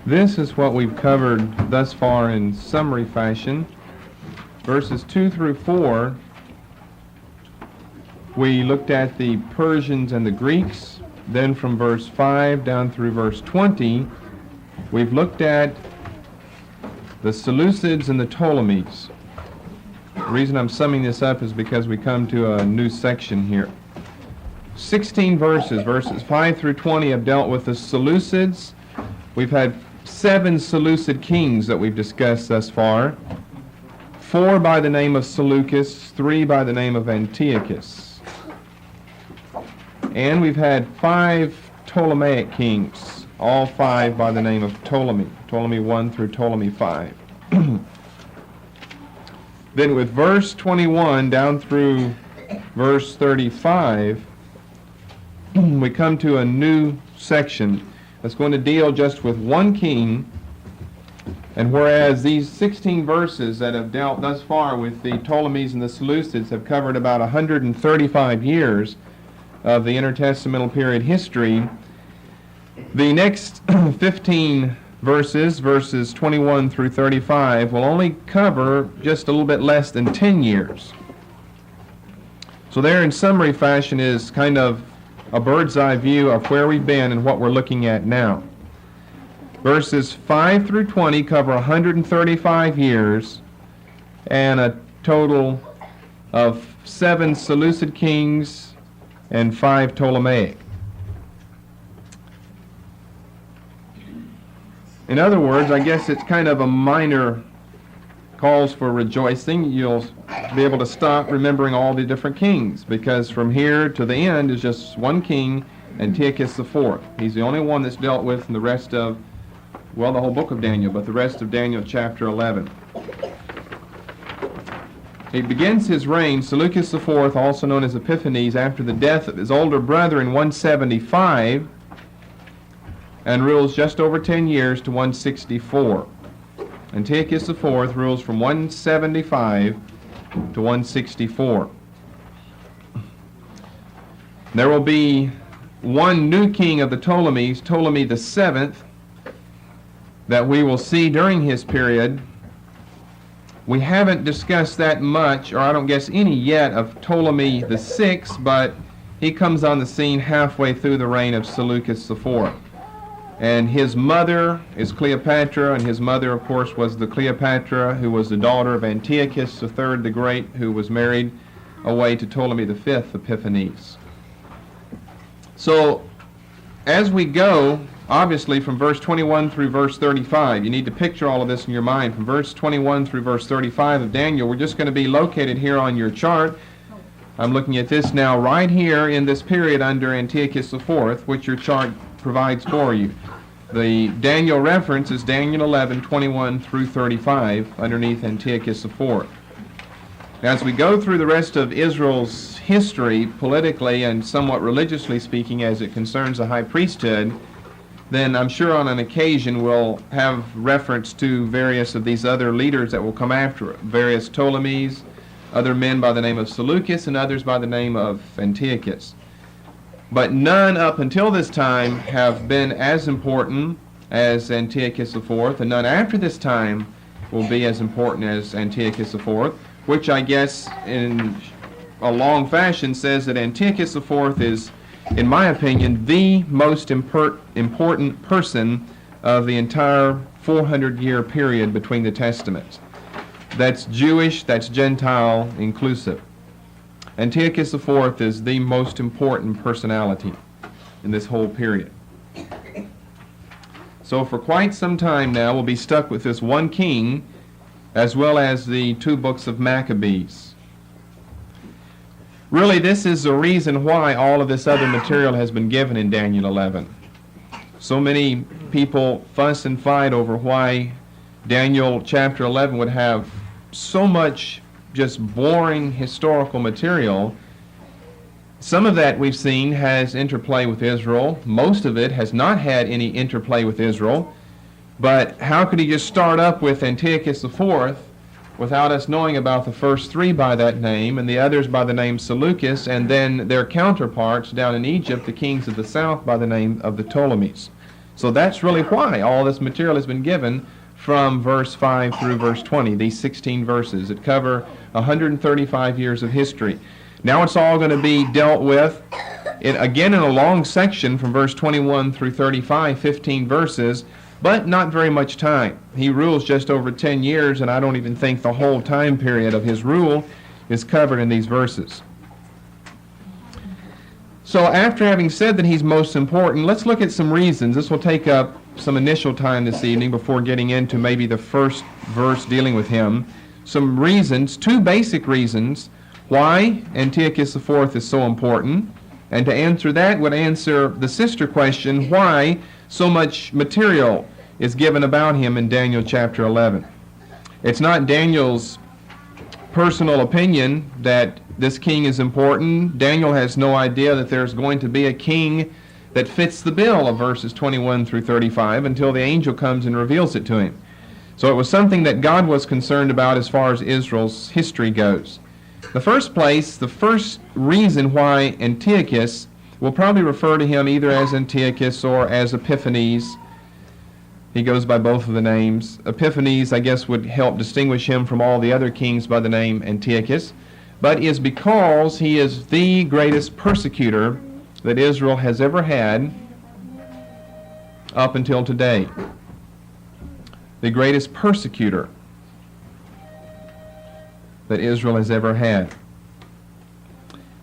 This is what we've covered thus far in summary fashion. Verses 2 through 4, we looked at the Persians and the Greeks. Then from verse 5 down through verse 20, we've looked at the Seleucids and the Ptolemies. The reason I'm summing this up is because we come to a new section here. 16 verses, verses 5 through 20, have dealt with the Seleucids. We've had 7 Seleucid kings that we've discussed thus far. 4 by the name of Seleucus, 3 by the name of Antiochus. And we've had 5 Ptolemaic kings, all 5 by the name of Ptolemy, Ptolemy 1 through Ptolemy 5. Then with verse 21 down through verse 35, we come to a new section that's going to deal just with one king. And whereas these 16 verses that have dealt thus far with the Ptolemies and the Seleucids have covered about 135 years of the intertestamental period history, the next 15 verses 21 through 35, will only cover just a little bit less than 10 years. So there in summary fashion is kind of a bird's eye view of where we've been and what we're looking at now. Verses 5 through 20 cover 135 years and a total of 7 Seleucid kings and 5 Ptolemaic. In other words, I guess it's kind of a minor calls for rejoicing. You'll be able to stop remembering all the different kings, because from here to the end is just one king, Antiochus IV. He's the only one that's dealt with in the rest of, well, the whole book of Daniel, but the rest of Daniel chapter 11. He begins his reign, Seleucus IV, also known as Epiphanes, after the death of his older brother in 175, and rules just over 10 years to 164. Antiochus IV rules from 175 to 164. There will be one new king of the Ptolemies, Ptolemy VII, that we will see during his period. We haven't discussed that much, or I don't guess any yet, of Ptolemy VI, but he comes on the scene halfway through the reign of Seleucus IV. And his mother is Cleopatra, and his mother, of course, was the Cleopatra who was the daughter of Antiochus III the Great, who was married away to Ptolemy V, Epiphanes. So, as we go, obviously from verse 21 through verse 35, you need to picture all of this in your mind. From verse 21 through verse 35 of Daniel, we're just going to be located here on your chart. I'm looking at this now right here in this period under Antiochus IV, which your chart provides for you. The Daniel reference is Daniel 11, 21 through 35, underneath Antiochus IV. As we go through the rest of Israel's history, politically and somewhat religiously speaking, as it concerns the high priesthood, then I'm sure on an occasion we'll have reference to various of these other leaders that will come after it, various Ptolemies, other men by the name of Seleucus, and others by the name of Antiochus. But none up until this time have been as important as Antiochus IV, and none after this time will be as important as Antiochus IV, which I guess in a long fashion says that Antiochus IV is, in my opinion, the most important person of the entire 400-year period between the Testaments. That's Jewish, that's Gentile inclusive. Antiochus IV is the most important personality in this whole period. So for quite some time now, we'll be stuck with this one king, as well as the 2 books of Maccabees. Really, this is the reason why all of this other material has been given in Daniel 11. So many people fuss and fight over why Daniel chapter 11 would have so much just boring historical material. Some of that we've seen has interplay with Israel. Most of it has not had any interplay with Israel. But how could he just start up with Antiochus IV without us knowing about the first 3 by that name and the others by the name Seleucus, and then their counterparts down in Egypt, the kings of the south, by the name of the Ptolemies? So that's really why all this material has been given from verse 5 through verse 20, these 16 verses that cover 135 years of history. Now it's all going to be dealt with, again in a long section from verse 21 through 35, 15 verses, but not very much time. He rules just over 10 years, and I don't even think the whole time period of his rule is covered in these verses. So after having said that he's most important, let's look at some reasons. This will take up some initial time this evening before getting into maybe the first verse dealing with him. Some reasons, two basic reasons, why Antiochus IV is so important. And to answer that would answer the sister question, why so much material is given about him in Daniel chapter 11. It's not Daniel's personal opinion that this king is important. Daniel has no idea that there's going to be a king that fits the bill of verses 21 through 35 until the angel comes and reveals it to him. So it was something that God was concerned about as far as Israel's history goes. The first place, the first reason why Antiochus, we'll probably refer to him either as Antiochus or as Epiphanes. He goes by both of the names. Epiphanes, I guess, would help distinguish him from all the other kings by the name Antiochus, but is because he is the greatest persecutor that Israel has ever had up until today. The greatest persecutor that Israel has ever had.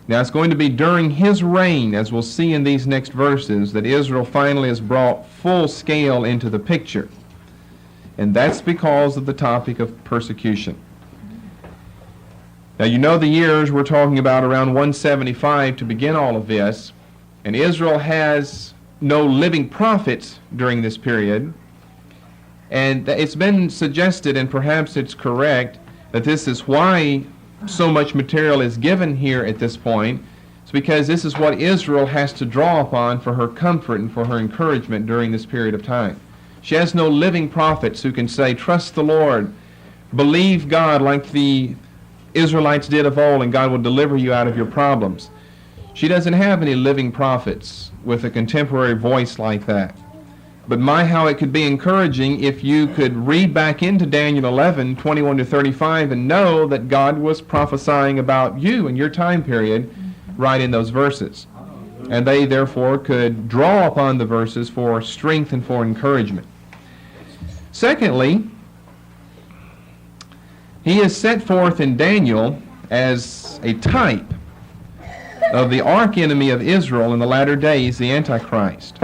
Now it's going to be during his reign, as we'll see in these next verses, that Israel finally is brought full scale into the picture. And that's because of the topic of persecution. Now you know the years we're talking about around 175 to begin all of this, and Israel has no living prophets during this period. And it's been suggested, and perhaps it's correct, that this is why so much material is given here at this point. It's because this is what Israel has to draw upon for her comfort and for her encouragement during this period of time. She has no living prophets who can say, trust the Lord, believe God like the Israelites did of old, and God will deliver you out of your problems. She doesn't have any living prophets with a contemporary voice like that. But my, how it could be encouraging if you could read back into Daniel 11, 21 to 35, and know that God was prophesying about you and your time period right in those verses. And they, therefore, could draw upon the verses for strength and for encouragement. Secondly, he is set forth in Daniel as a type of the arch-enemy of Israel in the latter days, the Antichrist.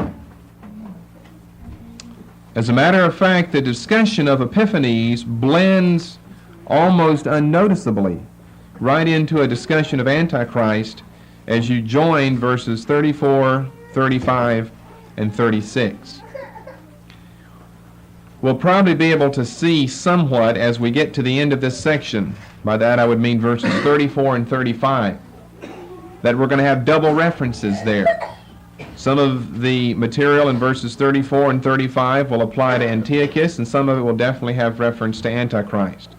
As a matter of fact, the discussion of Epiphanes blends almost unnoticeably right into a discussion of Antichrist as you join verses 34, 35, and 36. We'll probably be able to see somewhat as we get to the end of this section. By that I would mean verses 34 and 35. That we're going to have double references there. Some of the material in verses 34 and 35 will apply to Antiochus, and some of it will definitely have reference to Antichrist.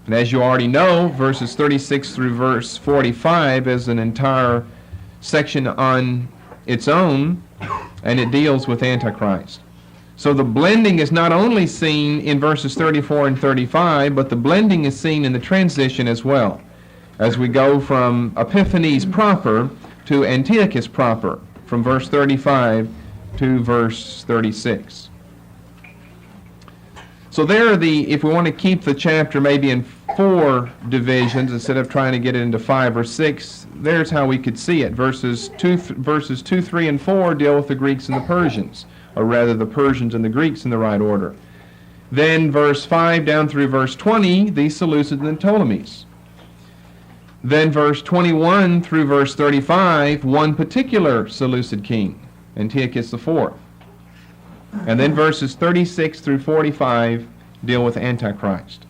And as you already know, verses 36 through verse 45 is an entire section on its own, and it deals with Antichrist. So the blending is not only seen in verses 34 and 35, but the blending is seen in the transition as well, as we go from Epiphanes proper to Antiochus proper, from verse 35 to verse 36. So there are the, if we want to keep the chapter maybe in 4 divisions instead of trying to get it into 5 or 6, there's how we could see it. Verses 2, 3, and 4 deal with the Greeks and the Persians, or rather the Persians and the Greeks in the right order. Then verse 5 down through verse 20, the Seleucids and Ptolemies. Then verse 21 through verse 35, one particular Seleucid king, Antiochus IV. And then verses 36 through 45 deal with Antichrist.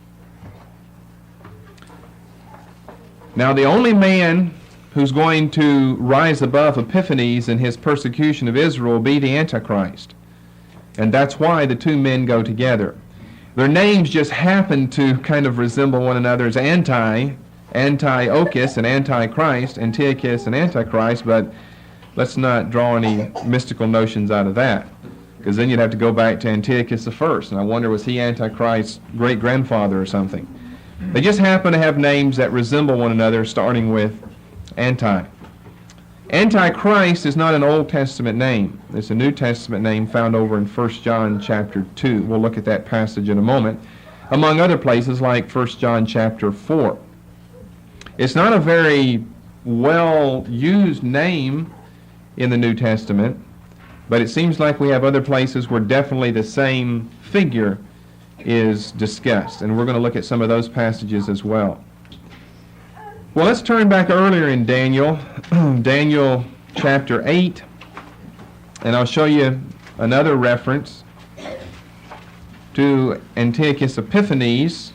Now the only man who's going to rise above Epiphanes in his persecution of Israel will be the Antichrist. And that's why the two men go together. Their names just happen to kind of resemble one another as Antiochus and Antichrist, Antiochus and Antichrist, but let's not draw any mystical notions out of that. because then you'd have to go back to Antiochus the first, and I wonder, was he Antichrist's great-grandfather or something? They just happen to have names that resemble one another, starting with anti. Antichrist is not an Old Testament name. It's a New Testament name found over in 1 John chapter 2. We'll look at that passage in a moment, among other places like 1 John chapter 4. It's not a very well-used name in the New Testament, but it seems like we have other places where definitely the same figure is discussed, and we're going to look at some of those passages as well. Well, let's turn back earlier in Daniel, Daniel chapter 8, and I'll show you another reference to Antiochus Epiphanes.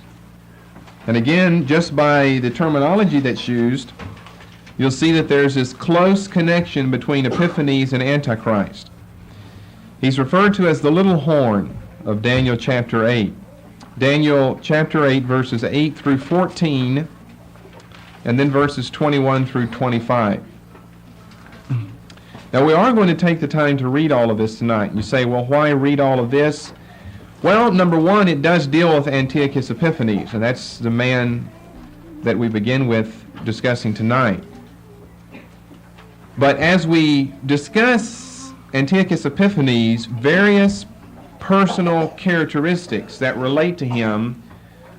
And again, just by the terminology that's used, you'll see that there's this close connection between Epiphanes and Antichrist. He's referred to as the little horn of Daniel chapter 8. Daniel chapter 8, verses 8 through 14, and then verses 21 through 25. Now, we are going to take the time to read all of this tonight. You say, well, why read all of this? Well, number one, it does deal with Antiochus Epiphanes, and that's the man that we begin with discussing tonight. But as we discuss Antiochus Epiphanes, various personal characteristics that relate to him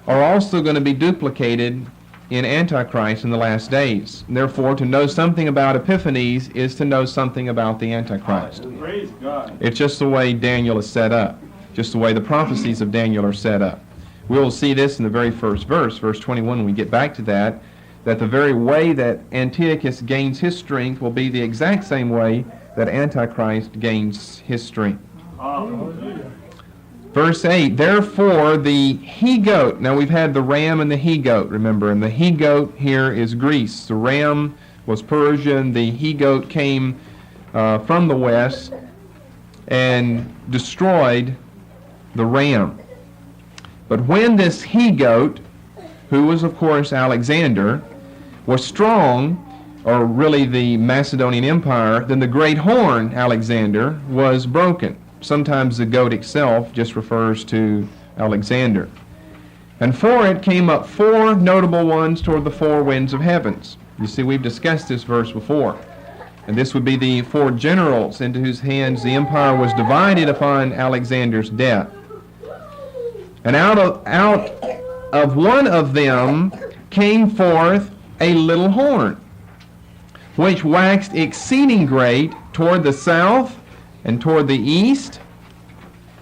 are also going to be duplicated in Antichrist in the last days. Therefore, to know something about Epiphanes is to know something about the Antichrist. Praise God. It's just the way Daniel is set up, just the way the prophecies of Daniel are set up. We will see this in the very first verse, verse 21, when we get back to that the very way that Antiochus gains his strength will be the exact same way that Antichrist gains his strength. Hallelujah. Verse 8, therefore the he-goat. Now we've had the ram and the he-goat, remember, and the he-goat here is Greece. The ram was Persian, the he-goat came from the west and destroyed the ram. But when this he-goat, who was of course Alexander, was strong, or really the Macedonian Empire, then the great horn, Alexander, was broken. Sometimes the goat itself just refers to Alexander. And for it came up four notable ones toward the four winds of heavens. You see, we've discussed this verse before. And this would be the four generals into whose hands the empire was divided upon Alexander's death. And out of one of them came forth a little horn, which waxed exceeding great toward the south and toward the east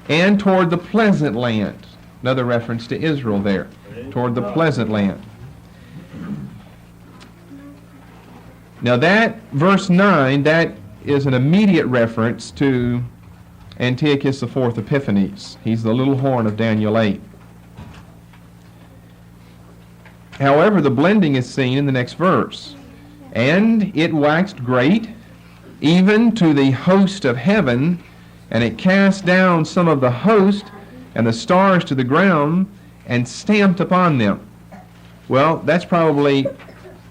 and toward the pleasant land. Another reference to Israel there, toward the pleasant land. Now that, verse 9, that is an immediate reference to Antiochus IV Epiphanes. He's the little horn of Daniel 8. However, the blending is seen in the next verse. And it waxed great, even to the host of heaven, and it cast down some of the host and the stars to the ground, and stamped upon them. Well, that's probably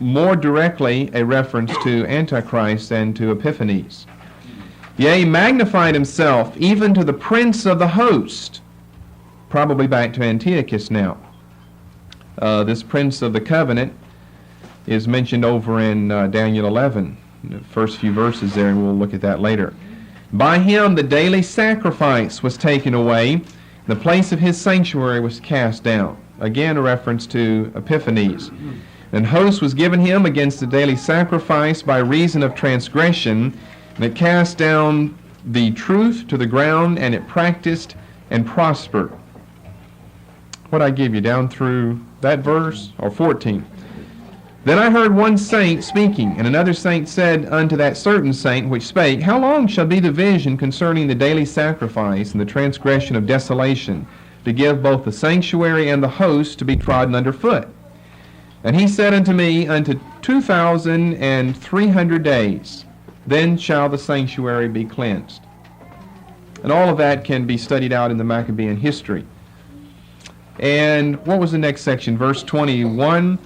more directly a reference to Antichrist than to Epiphanes. Yea, magnified himself even to the prince of the host. Probably back to Antiochus now. This prince of the covenant is mentioned over in Daniel 11, the first few verses there, and we'll look at that later. By him the daily sacrifice was taken away, the place of his sanctuary was cast down. Again, a reference to Epiphanes. And host was given him against the daily sacrifice by reason of transgression, and it cast down the truth to the ground, and it practiced and prospered. What I give you down through that verse, or 14. Then I heard one saint speaking, and another saint said unto that certain saint which spake, How long shall be the vision concerning the daily sacrifice and the transgression of desolation, to give both the sanctuary and the host to be trodden under foot? And he said unto me, Unto 2,300 days, then shall the sanctuary be cleansed. And all of that can be studied out in the Maccabean history. And what was the next section? Verse 21.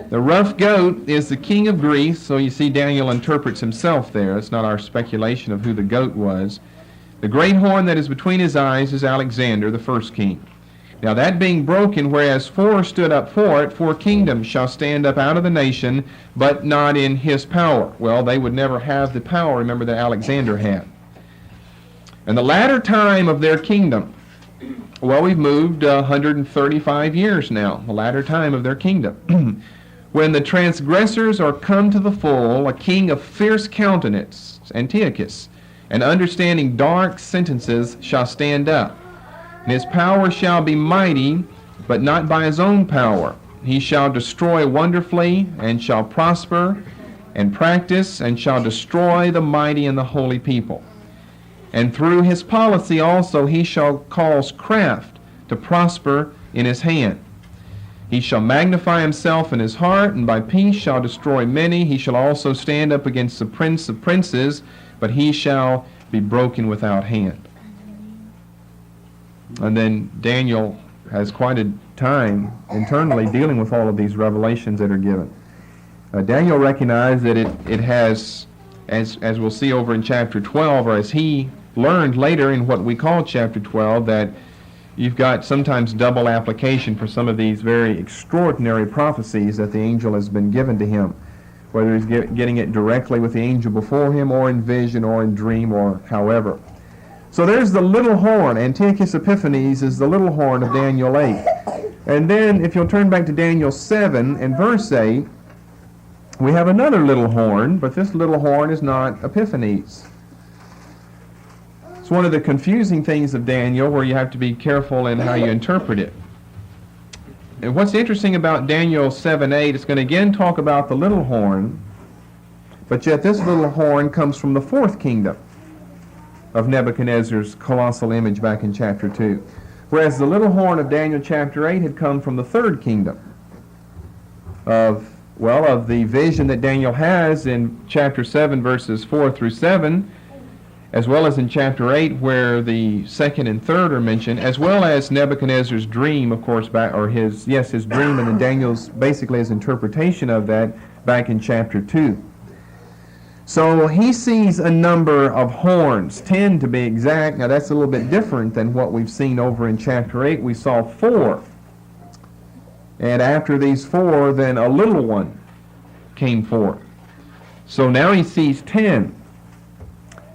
The rough goat is the king of Greece, so you see Daniel interprets himself there. It's not our speculation of who the goat was. The great horn that is between his eyes is Alexander, the first king. Now that being broken, whereas 4 stood up for it, 4 kingdoms shall stand up out of the nation, but not in his power. Well, they would never have the power, remember, that Alexander had. And the latter time of their kingdom, well, we've moved 135 years now, the latter time of their kingdom. When the transgressors are come to the full, a king of fierce countenance, Antiochus, and understanding dark sentences shall stand up. And his power shall be mighty, but not by his own power. He shall destroy wonderfully, and shall prosper, and practice, and shall destroy the mighty and the holy people. And through his policy also he shall cause craft to prosper in his hand. He shall magnify himself in his heart, and by peace shall destroy many. He shall also stand up against the prince of princes, but he shall be broken without hand. And then Daniel has quite a time internally dealing with all of these revelations that are given. Daniel recognized that it has, as we'll see over in chapter 12, or as he learned later in what we call chapter 12, that you've got sometimes double application for some of these very extraordinary prophecies that the angel has been given to him, whether he's getting it directly with the angel before him, or in vision, or in dream, or however. So there's the little horn. Antiochus Epiphanes is the little horn of Daniel 8. And then if you'll turn back to Daniel 7 and verse 8, we have another little horn, but this little horn is not Epiphanes. It's one of the confusing things of Daniel, where you have to be careful in how you interpret it. And what's interesting about Daniel 7:8, it's going to again talk about the little horn, but yet this little horn comes from the 4th kingdom of Nebuchadnezzar's colossal image back in chapter 2. Whereas the little horn of Daniel chapter 8 had come from the 3rd kingdom of the vision that Daniel has in chapter 7 verses 4 through 7, as well as in chapter 8 where the 2nd and 3rd are mentioned, as well as Nebuchadnezzar's dream, of course, his dream, and then Daniel's, basically his interpretation of that back in chapter 2. So he sees a number of horns, 10 to be exact. Now that's a little bit different than what we've seen over in chapter 8. We saw 4. And after these 4, then a little one came forth. So now he sees 10.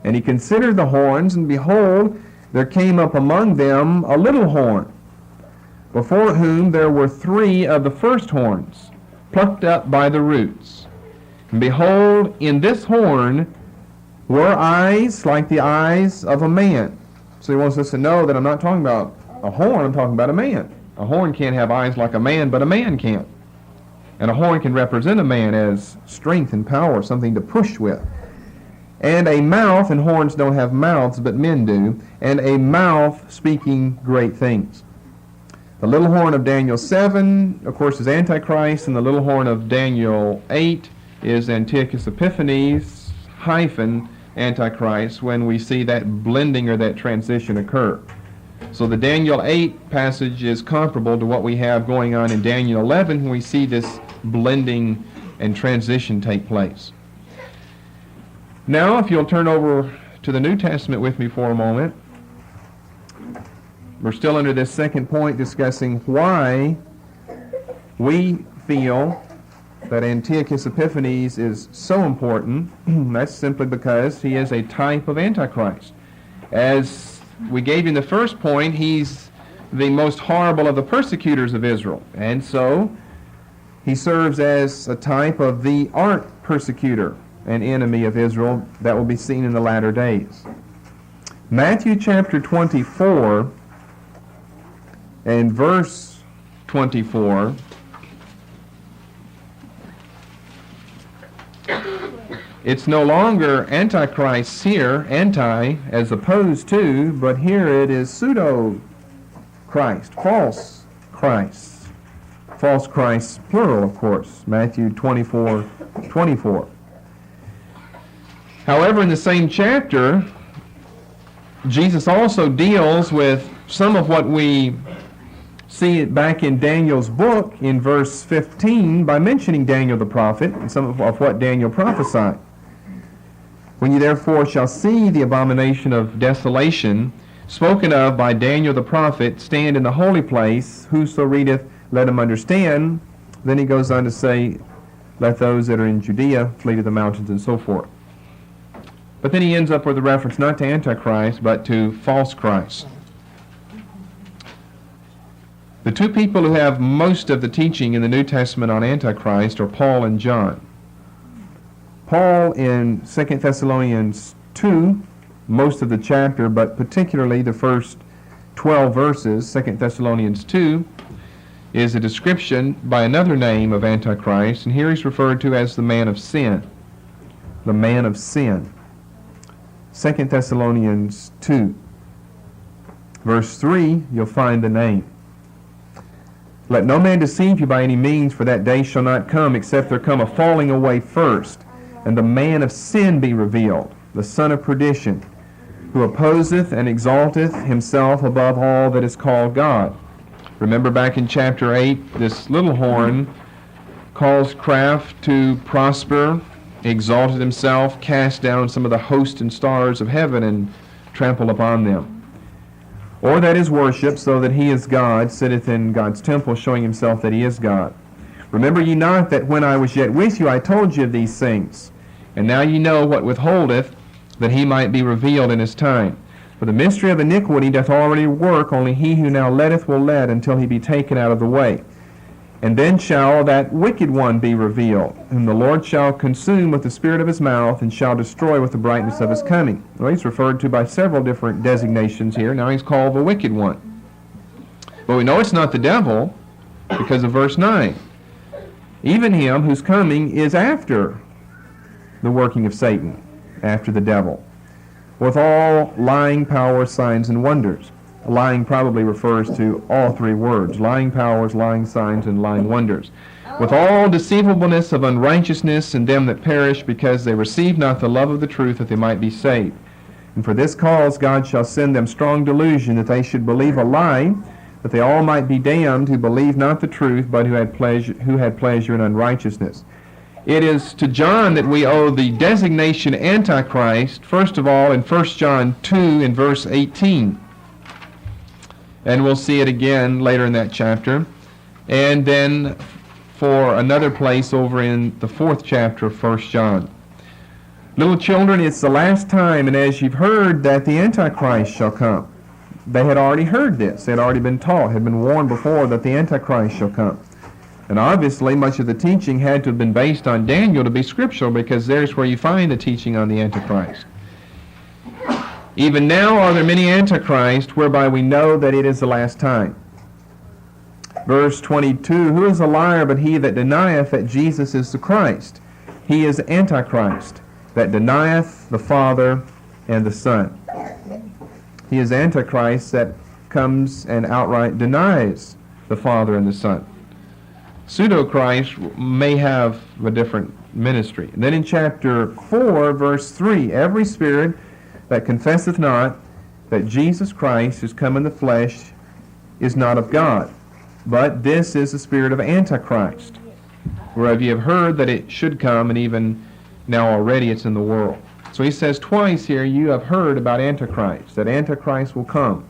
And he considered the horns, and behold, there came up among them a little horn, before whom there were 3 of the first horns, plucked up by the roots. And behold, in this horn were eyes like the eyes of a man. So he wants us to know that I'm not talking about a horn, I'm talking about a man. A horn can't have eyes like a man, but a man can. And a horn can represent a man as strength and power, something to push with. And a mouth, and horns don't have mouths, but men do, and a mouth speaking great things. The little horn of Daniel 7, of course, is Antichrist, and the little horn of Daniel 8 is Antiochus Epiphanes hyphen Antichrist, when we see that blending or that transition occur. So the Daniel 8 passage is comparable to what we have going on in Daniel 11, when we see this blending and transition take place. Now, if you'll turn over to the New Testament with me for a moment, we're still under this second point discussing why we feel that Antiochus Epiphanes is so important. That's simply because he is a type of Antichrist. As we gave you in the first point, he's the most horrible of the persecutors of Israel. And so he serves as a type of the art persecutor, an enemy of Israel that will be seen in the latter days. Matthew chapter 24 and verse 24. It's no longer Antichrist here, anti, as opposed to, but here it is pseudo-Christ, false Christ. False Christ, plural, of course, Matthew 24:24. However, in the same chapter, Jesus also deals with some of what we see it back in Daniel's book in verse 15 by mentioning Daniel the prophet and some of what Daniel prophesied. When ye therefore shall see the abomination of desolation, spoken of by Daniel the prophet, stand in the holy place, whoso readeth, let him understand. Then he goes on to say, let those that are in Judea flee to the mountains, and so forth. But then he ends up with a reference not to Antichrist, but to false Christ. The two people who have most of the teaching in the New Testament on Antichrist are Paul and John. Paul in 2 Thessalonians 2, most of the chapter, but particularly the first 12 verses, 2 Thessalonians 2, is a description by another name of Antichrist, and here he's referred to as the man of sin. The man of sin. 2 Thessalonians 2, verse 3, you'll find the name. Let no man deceive you by any means, for that day shall not come, except there come a falling away first, and the man of sin be revealed, the son of perdition, who opposeth and exalteth himself above all that is called God. Remember back in chapter 8, this little horn caused craft to prosper, exalted himself, cast down some of the host and stars of heaven, and trampled upon them. Or that is worship, so that he is God, sitteth in God's temple, showing himself that he is God. Remember ye not that when I was yet with you I told you of these things? And now ye know what withholdeth, that he might be revealed in his time. For the mystery of iniquity doth already work, only he who now letteth will let until he be taken out of the way. And then shall that wicked one be revealed, whom the Lord shall consume with the spirit of his mouth, and shall destroy with the brightness of his coming. Well, he's referred to by several different designations here. Now he's called the wicked one. But we know it's not the devil, because of verse 9. Even him whose coming is after the working of Satan, after the devil, with all lying powers, signs, and wonders. Lying probably refers to all three words: lying powers, lying signs, and lying wonders. With all deceivableness of unrighteousness in them that perish, because they receive not the love of the truth, that they might be saved. And for this cause God shall send them strong delusion, that they should believe a lie, that they all might be damned, who believe not the truth, but who had pleasure in unrighteousness. It is to John that we owe the designation Antichrist, first of all in 1 John 2 in verse 18. And we'll see it again later in that chapter. And then for another place over in the 4th chapter of 1 John. Little children, it's the last time, and as you've heard, that the Antichrist shall come. They had already heard this. They had already been taught, had been warned before that the Antichrist shall come. And obviously much of the teaching had to have been based on Daniel to be scriptural, because there's where you find the teaching on the Antichrist. Even now are there many antichrists, whereby we know that it is the last time. Verse 22, who is a liar but he that denieth that Jesus is the Christ? He is Antichrist, that denieth the Father and the Son. He is Antichrist that comes and outright denies the Father and the Son. Pseudo-Christ may have a different ministry. And then in chapter 4, verse 3, every spirit that confesseth not that Jesus Christ is come in the flesh is not of God, but this is the spirit of Antichrist, whereof ye have heard that it should come, and even now already it's in the world. So he says twice here, you have heard about Antichrist, that Antichrist will come,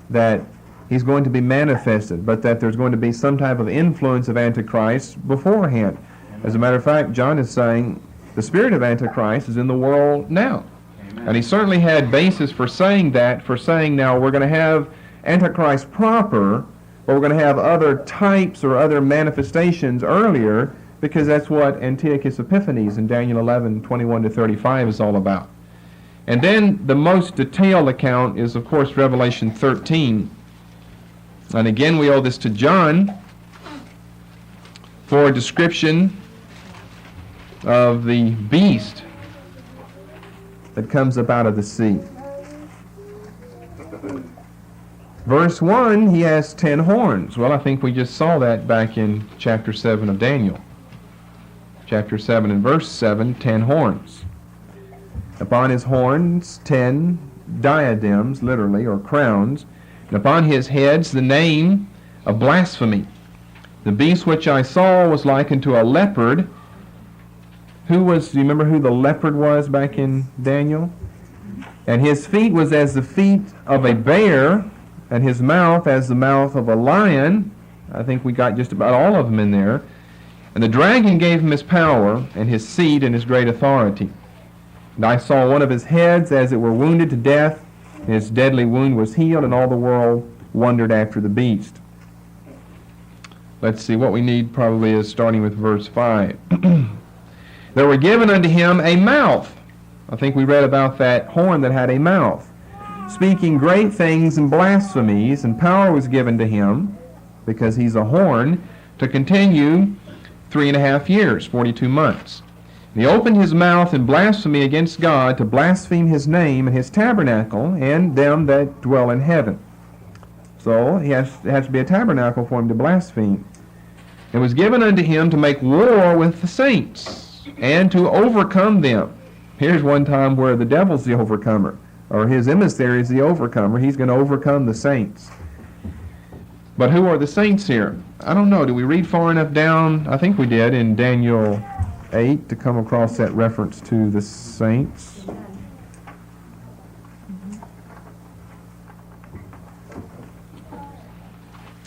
that he's going to be manifested, but that there's going to be some type of influence of Antichrist beforehand. As a matter of fact, John is saying the spirit of Antichrist is in the world now. And he certainly had basis for saying that, for saying now we're going to have Antichrist proper, but we're going to have other types or other manifestations earlier, because that's what Antiochus Epiphanes in Daniel 11:21-35 is all about. And then the most detailed account is, of course, Revelation 13. And again, we owe this to John for a description of the beast that comes up out of the sea. Verse 1, he has 10 horns. Well, I think we just saw that back in chapter 7 of Daniel. Chapter 7 and verse 7, 10 horns. Upon his horns 10 diadems, literally, or crowns, and upon his heads the name of blasphemy. The beast which I saw was like unto a leopard, do you remember who the leopard was back in Daniel? And his feet was as the feet of a bear, and his mouth as the mouth of a lion. I think we got just about all of them in there. And the dragon gave him his power, and his seat, and his great authority. And I saw one of his heads as it were wounded to death, and his deadly wound was healed, and all the world wondered after the beast. Let's see, what we need probably is starting with verse 5. There were given unto him a mouth. I think we read about that horn that had a mouth, speaking great things and blasphemies, and power was given to him, because he's a horn, to continue 3.5 years, 42 months. And he opened his mouth in blasphemy against God, to blaspheme his name and his tabernacle, and them that dwell in heaven. So it has to be a tabernacle for him to blaspheme. It was given unto him to make war with the saints, and to overcome them. Here's one time where the devil's the overcomer, or his emissary is the overcomer. He's going to overcome the saints. But who are the saints here? I don't know. Did we read far enough down? I think we did in Daniel 8 to come across that reference to the saints.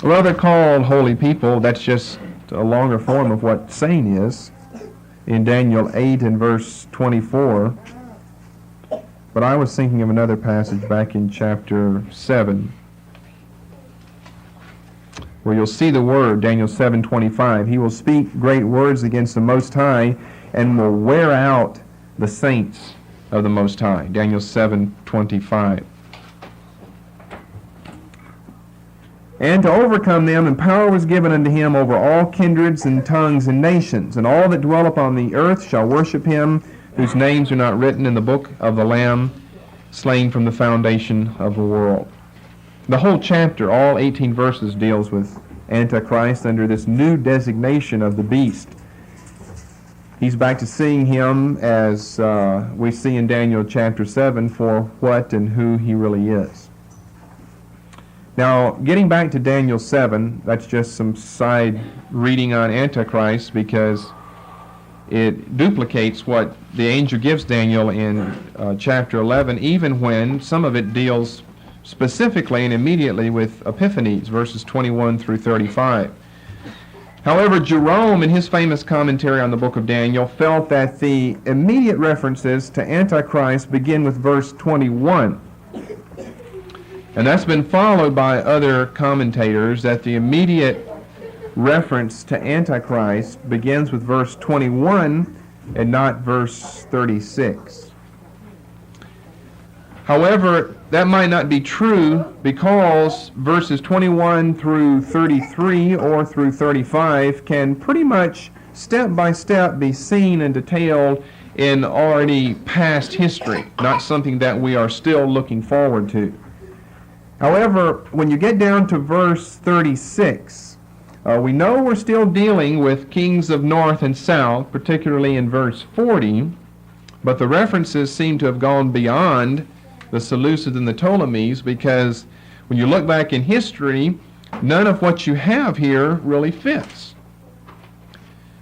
Well, they're called holy people. That's just a longer form of what saint is in Daniel 8 and verse 24. But I was thinking of another passage back in chapter 7, where you'll see the word, Daniel 7:25. He will speak great words against the Most High, and will wear out the saints of the Most High. Daniel 7:25. And to overcome them, and power was given unto him over all kindreds and tongues and nations, and all that dwell upon the earth shall worship him, whose names are not written in the book of the Lamb, slain from the foundation of the world. The whole chapter, all 18 verses, deals with Antichrist under this new designation of the beast. He's back to seeing him as we see in Daniel chapter 7 for what and who he really is. Now, getting back to Daniel 7, that's just some side reading on Antichrist, because it duplicates what the angel gives Daniel in chapter 11, even when some of it deals specifically and immediately with Epiphanes, verses 21 through 35. However, Jerome, in his famous commentary on the book of Daniel, felt that the immediate references to Antichrist begin with verse 21. And that's been followed by other commentators, that the immediate reference to Antichrist begins with verse 21 and not verse 36. However, that might not be true, because verses 21 through 33 or through 35 can pretty much step by step be seen and detailed in already past history, not something that we are still looking forward to. However, when you get down to verse 36, we know we're still dealing with kings of north and south, particularly in verse 40, but the references seem to have gone beyond the Seleucids and the Ptolemies, because when you look back in history, none of what you have here really fits.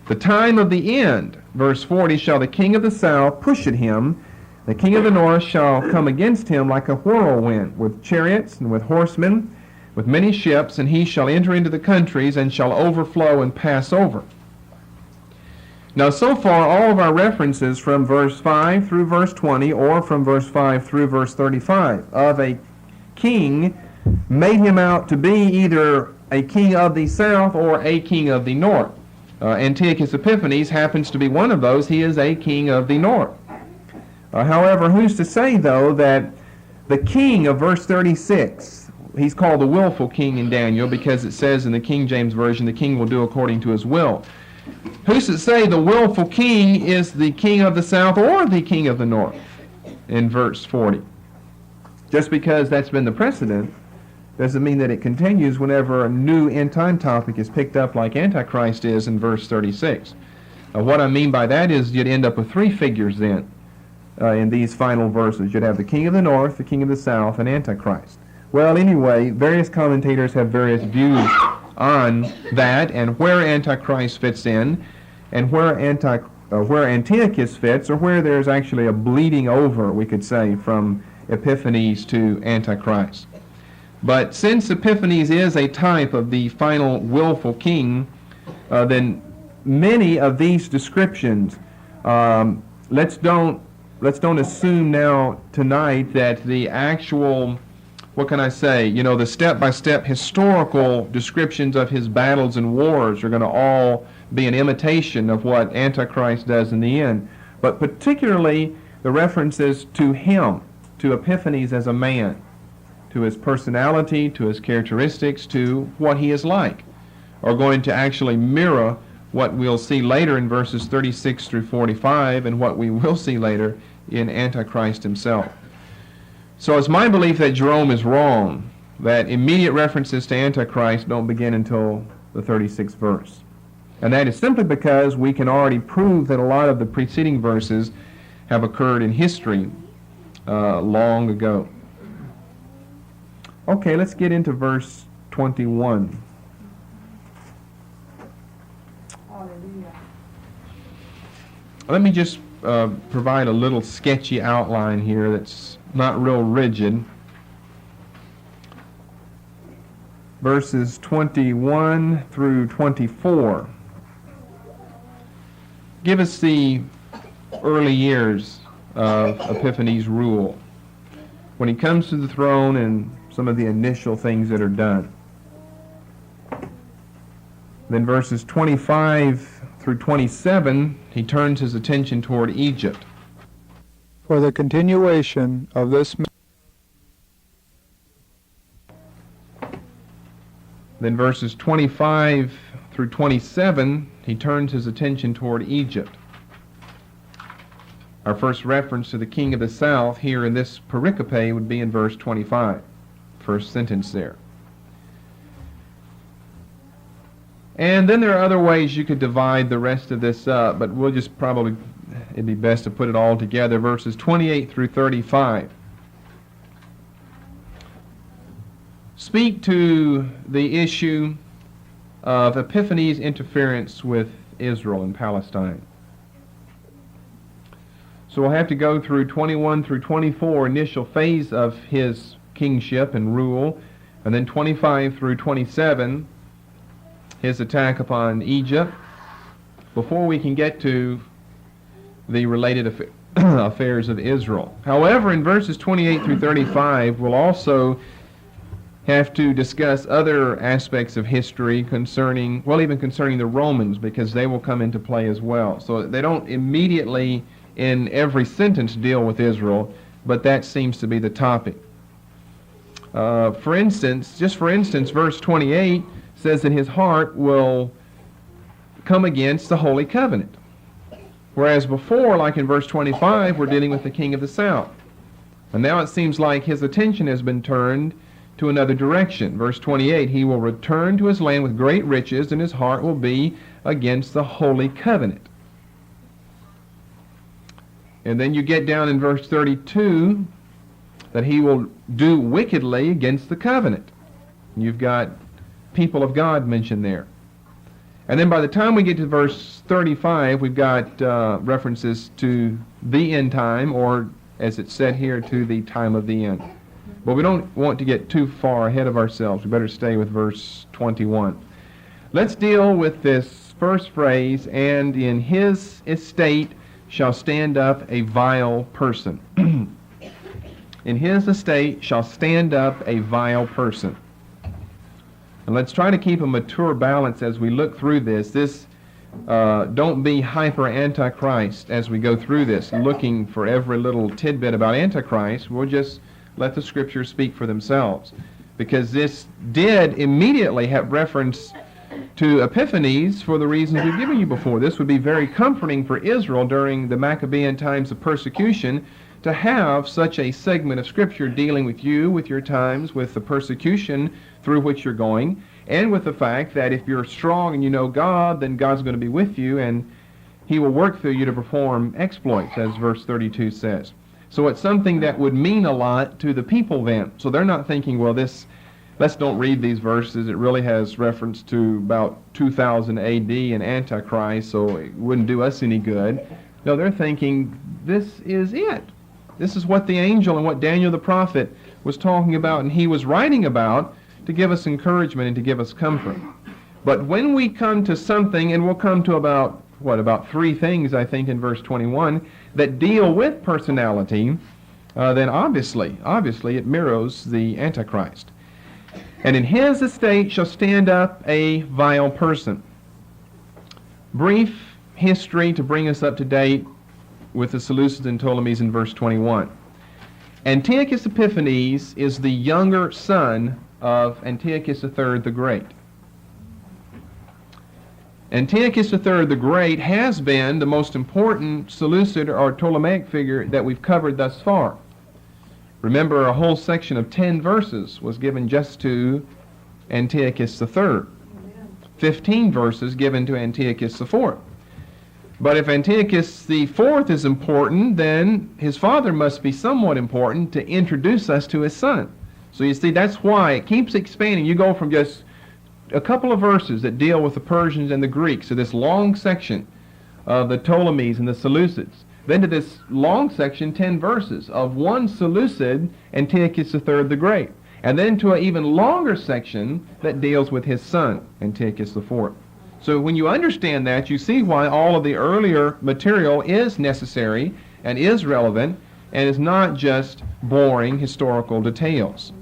The time of the end, verse 40, shall the king of the south push at him, the king of the north shall come against him like a whirlwind, with chariots and with horsemen, with many ships, and he shall enter into the countries and shall overflow and pass over. Now, so far, all of our references from verse 5 through verse 20, or from verse 5 through verse 35, of a king made him out to be either a king of the south or a king of the north. Antiochus Epiphanes happens to be one of those. He is a king of the north. However, who's to say, though, that the king of verse 36, he's called the willful king in Daniel, because it says in the King James Version, the king will do according to his will. Who's to say the willful king is the king of the south or the king of the north in verse 40? Just because that's been the precedent doesn't mean that it continues whenever a new end-time topic is picked up like Antichrist is in verse 36. What I mean by that is you'd end up with three figures then in these final verses. You'd have the king of the north, the king of the south, and Antichrist. Well, anyway, various commentators have various views on that and where Antichrist fits in and where where Antiochus fits, or where there's actually a bleeding over, we could say, from Epiphanes to Antichrist. But since Epiphanes is a type of the final willful king, then many of these descriptions, let's don't assume now tonight that the actual, what can I say, the step-by-step historical descriptions of his battles and wars are going to all be an imitation of what Antichrist does in the end. But particularly the references to him, to Epiphanes as a man, to his personality, to his characteristics, to what he is like, are going to actually mirror what we'll see later in verses 36 through 45 and what we will see later in Antichrist himself. So it's my belief that Jerome is wrong, that immediate references to Antichrist don't begin until the 36th verse. And that is simply because we can already prove that a lot of the preceding verses have occurred in history long ago. Okay, let's get into verse 21. Hallelujah. Let me just provide a little sketchy outline here that's not real rigid. Verses 21 through 24 give us the early years of Epiphanes' rule, when he comes to the throne and some of the initial things that are done. Then verses 25 through 27, he turns his attention toward Egypt. For the continuation of this Then verses 25 through 27, he turns his attention toward Egypt. Our first reference to the king of the south here in this pericope would be in verse 25, first sentence there. And then there are other ways you could divide the rest of this up, but we'll just probably, it'd be best to put it all together. Verses 28 through 35 speak to the issue of Epiphanes' interference with Israel and Palestine. So we'll have to go through 21 through 24, initial phase of his kingship and rule, and then 25 through 27, his attack upon Egypt, before we can get to the related affairs of Israel. However, in verses 28 through 35, we'll also have to discuss other aspects of history concerning, well, even concerning the Romans, because they will come into play as well. So they don't immediately in every sentence deal with Israel, but that seems to be the topic. For instance, verse 28 says that his heart will come against the Holy Covenant. Whereas before, like in verse 25, we're dealing with the king of the south. And now it seems like his attention has been turned to another direction. Verse 28, he will return to his land with great riches, and his heart will be against the Holy Covenant. And then you get down in verse 32 that he will do wickedly against the covenant. You've got people of God mentioned there. And then by the time we get to verse 35, we've got references to the end time, or as it's said here, to the time of the end. But we don't want to get too far ahead of ourselves. We better stay with verse 21. Let's deal with this first phrase, and in his estate shall stand up a vile person. In his estate shall stand up a vile person. And let's try to keep a mature balance as we look through this. Don't be hyper-antichrist as we go through this, looking for every little tidbit about Antichrist. We'll just let the Scriptures speak for themselves. Because this did immediately have reference to Epiphanes for the reasons we've given you before. This would be very comforting for Israel during the Maccabean times of persecution to have such a segment of Scripture dealing with you, with your times, with the persecution through which you're going, and with the fact that if you're strong and you know God, then God's going to be with you, and He will work through you to perform exploits, as verse 32 says. So it's something that would mean a lot to the people then. So they're not thinking, well, those let's don't read these verses. It really has reference to about 2000 AD and Antichrist, so it wouldn't do us any good. No, they're thinking, this is it. This is what the angel and what Daniel the prophet was talking about and he was writing about to give us encouragement and to give us comfort. But when we come to something, and we'll come to about 3 things, I think, in verse 21, that deal with personality, then obviously it mirrors the Antichrist. And in his estate shall stand up a vile person. Brief history to bring us up to date with the Seleucids and Ptolemies in verse 21. Antiochus Epiphanes is the younger son of Antiochus III the Great. Antiochus III the Great has been the most important Seleucid or Ptolemaic figure that we've covered thus far. Remember, a whole section of 10 verses was given just to Antiochus III. 15 verses given to Antiochus IV. But if Antiochus IV is important, then his father must be somewhat important to introduce us to his son. So you see, that's why it keeps expanding. You go from just a couple of verses that deal with the Persians and the Greeks to this long section of the Ptolemies and the Seleucids. Then to this long section, 10 verses of one Seleucid, Antiochus III the Great. And then to an even longer section that deals with his son, Antiochus IV. So when you understand that, you see why all of the earlier material is necessary and is relevant and is not just boring historical details.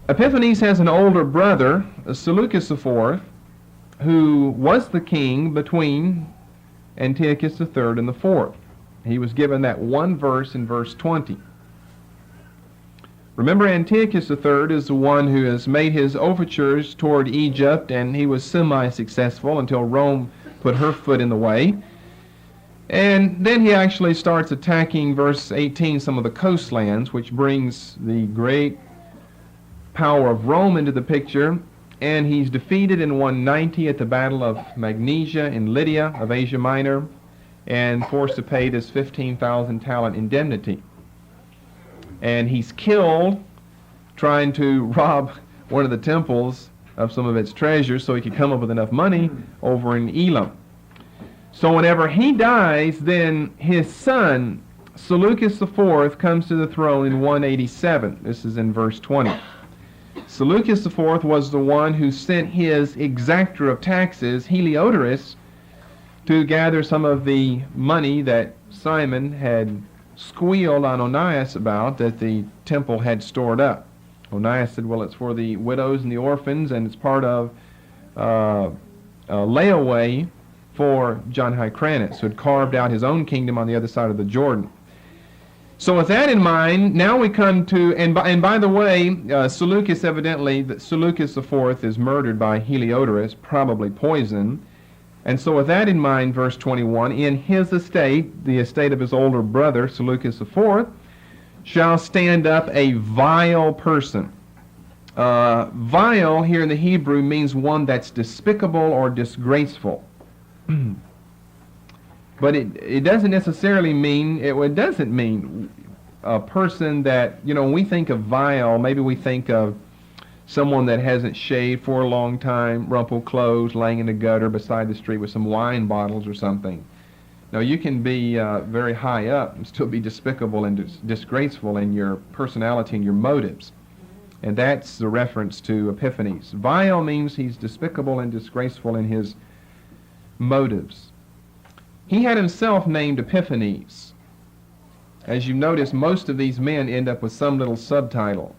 Epiphanes has an older brother, Seleucus IV, who was the king between Antiochus III and the fourth. He was given that one verse in verse 20. Remember, Antiochus III is the one who has made his overtures toward Egypt, and he was semi-successful until Rome put her foot in the way. And then he actually starts attacking, verse 18, some of the coastlands, which brings the great power of Rome into the picture. And he's defeated in 190 at the Battle of Magnesia in Lydia of Asia Minor, and forced to pay this 15,000 talent indemnity. And he's killed trying to rob one of the temples of some of its treasures so he could come up with enough money over in Elam. So whenever he dies, then his son, Seleucus IV, comes to the throne in 187. This is in verse 20. Seleucus IV was the one who sent his exactor of taxes, Heliodorus, to gather some of the money that Simon had squealed on Onias about that the temple had stored up. Onias said, well, it's for the widows and the orphans, and it's part of a layaway for John Hyrcanus, who had carved out his own kingdom on the other side of the Jordan. So with that in mind, now we come to, and by the way, Seleucus IV is murdered by Heliodorus, probably poisoned. And so with that in mind, verse 21, in his estate, the estate of his older brother, Seleucus IV, shall stand up a vile person. Vile here in the Hebrew means one that's despicable or disgraceful. But it doesn't necessarily mean, it doesn't mean a person that, when we think of vile, maybe we think of someone that hasn't shaved for a long time, rumpled clothes, laying in the gutter beside the street with some wine bottles or something. Now, you can be very high up and still be despicable and disgraceful in your personality and your motives. And that's the reference to Epiphanes. Vile means he's despicable and disgraceful in his motives. He had himself named Epiphanes. As you notice, most of these men end up with some little subtitle.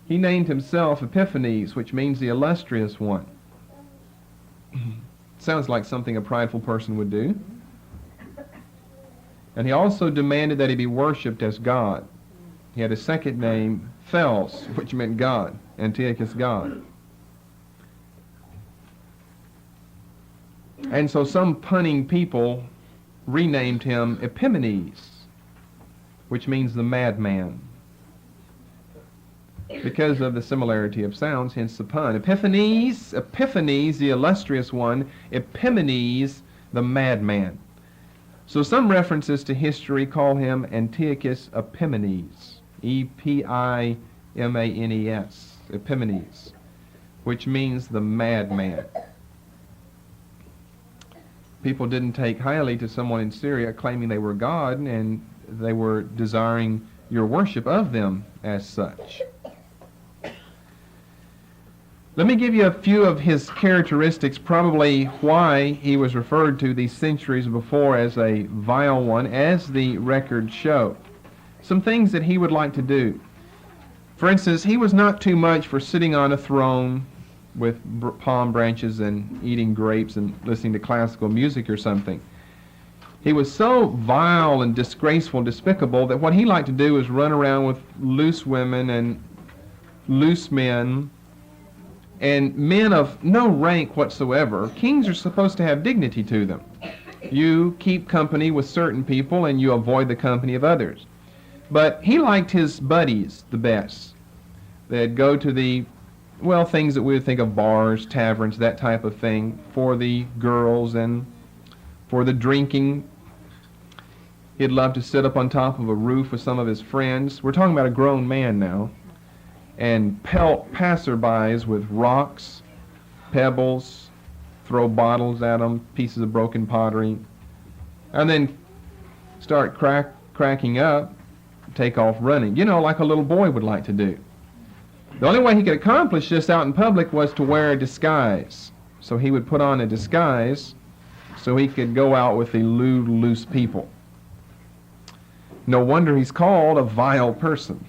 He named himself Epiphanes, which means the illustrious one. Sounds like something a prideful person would do. And he also demanded that he be worshipped as God. He had a second name, Thales, which meant God, Antiochus God. And so some punning people renamed him Epiphanes, which means the madman, because of the similarity of sounds, hence the pun. Epiphanes, the illustrious one, Epiphanes, the madman. So some references to history call him Antiochus Epiphanes, Epimmanes. Epiphanes, which means the madman. People didn't take highly to someone in Syria claiming they were God, and they were desiring your worship of them as such. Let me give you a few of his characteristics, probably why he was referred to these centuries before as a vile one, as the records show. Some things that he would like to do. For instance, he was not too much for sitting on a throne with palm branches and eating grapes and listening to classical music or something. He was so vile and disgraceful and despicable that what he liked to do was run around with loose women and loose men, and men of no rank whatsoever. Kings are supposed to have dignity to them. You keep company with certain people and you avoid the company of others. But he liked his buddies the best. They'd go to the, well, things that we would think of, bars, taverns, that type of thing, for the girls and for the drinking. He'd love to sit up on top of a roof with some of his friends. We're talking about a grown man now. And pelt passerbys with rocks, pebbles, throw bottles at them, pieces of broken pottery, and then start cracking up, take off running, like a little boy would like to do. The only way he could accomplish this out in public was to wear a disguise. So he would put on a disguise so he could go out with the lewd, loose people. No wonder he's called a vile person.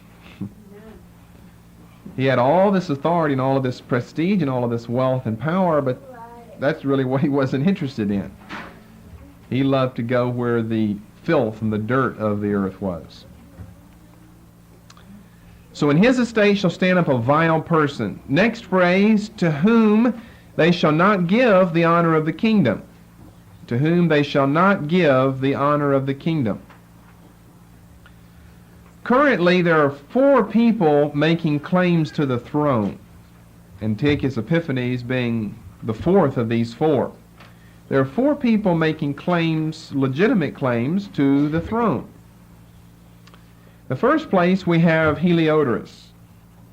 He had all this authority and all of this prestige and all of this wealth and power, but that's really what he wasn't interested in. He loved to go where the filth and the dirt of the earth was. So in his estate shall stand up a vile person. Next phrase, to whom they shall not give the honor of the kingdom. To whom they shall not give the honor of the kingdom. Currently, there are 4 people making claims to the throne, Antiochus Epiphanes being the 4th of these 4. There are 4 people making claims, legitimate claims, to the throne. The first place we have Heliodorus.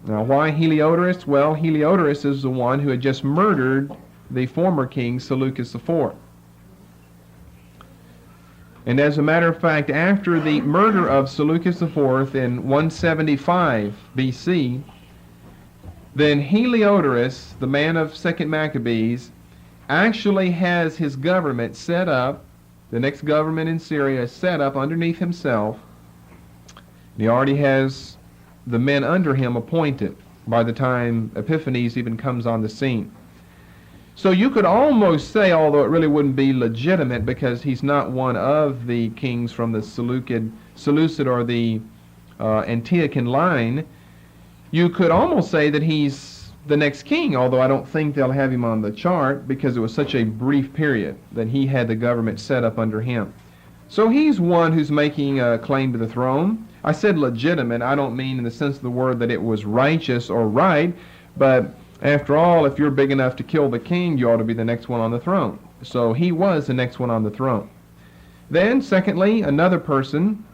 Now, why Heliodorus? Well, Heliodorus is the one who had just murdered the former king, Seleucus IV. And as a matter of fact, after the murder of Seleucus IV in 175 BC, then Heliodorus, the man of 2nd Maccabees, actually has his government set up, the next government in Syria is set up underneath himself. And he already has the men under him appointed by the time Epiphanes even comes on the scene. So you could almost say, although it really wouldn't be legitimate because he's not one of the kings from the Seleucid or the Antiochian line, you could almost say that he's the next king, although I don't think they'll have him on the chart because it was such a brief period that he had the government set up under him. So he's one who's making a claim to the throne. I said legitimate. I don't mean in the sense of the word that it was righteous or right, but after all, if you're big enough to kill the king, you ought to be the next one on the throne. So he was the next one on the throne. Then, secondly, another person